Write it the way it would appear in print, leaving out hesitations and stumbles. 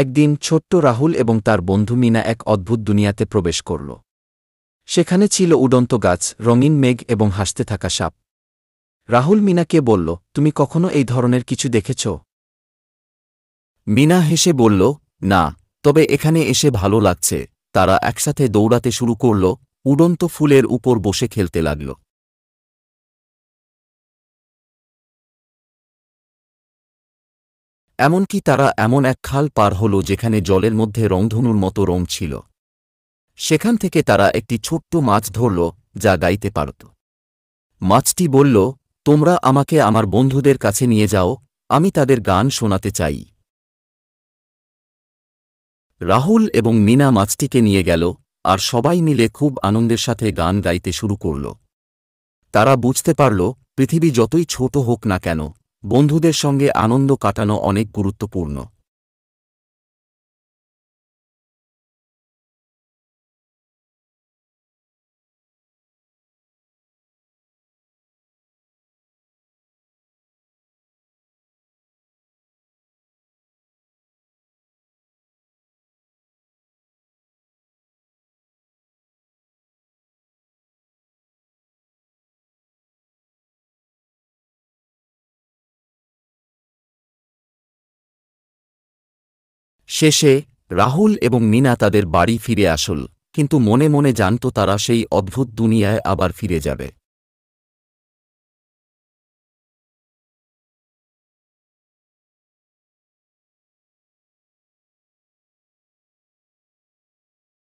একদিন ছোট্ট রাহুল এবং তার বন্ধু মিনা এক অদ্ভুত দুনিয়াতে প্রবেশ করল। সেখানে ছিল উড়ন্ত গাছ, রঙিন মেঘ এবং হাসতে থাকা সাপ। রাহুল মিনাকে বলল, তুমি কখনো এই ধরনের কিছু দেখেছ? মিনা হেসে বলল, না, তবে এখানে এসে ভালো লাগছে। তারা একসাথে দৌড়াতে শুরু করল, উড়ন্ত ফুলের উপর বসে খেলতে লাগল। এমনকি তারা এমন এক খাল পার হল যেখানে জলের মধ্যে রংধনুর মতো রং ছিল। সেখান থেকে তারা একটি ছোট্ট মাছ ধরল, যা গাইতে পারত। মাছটি বলল, তোমরা আমাকে আমার বন্ধুদের কাছে নিয়ে যাও, আমি তাদের গান শোনাতে চাই। রাহুল এবং মিনা মাছটিকে নিয়ে গেল, আর সবাই মিলে খুব আনন্দের সাথে গান গাইতে শুরু করল। তারা বুঝতে পারল, পৃথিবী যতই ছোট হোক না কেন, বন্ধুদের সঙ্গে আনন্দ কাটানো অনেক গুরুত্বপূর্ণ। শেষে রাহুল এবং মিনা তাদের বাড়ি ফিরে আসল, কিন্তু মনে মনে জানত তারা সেই অদ্ভুত দুনিয়ায় আবার ফিরে যাবে।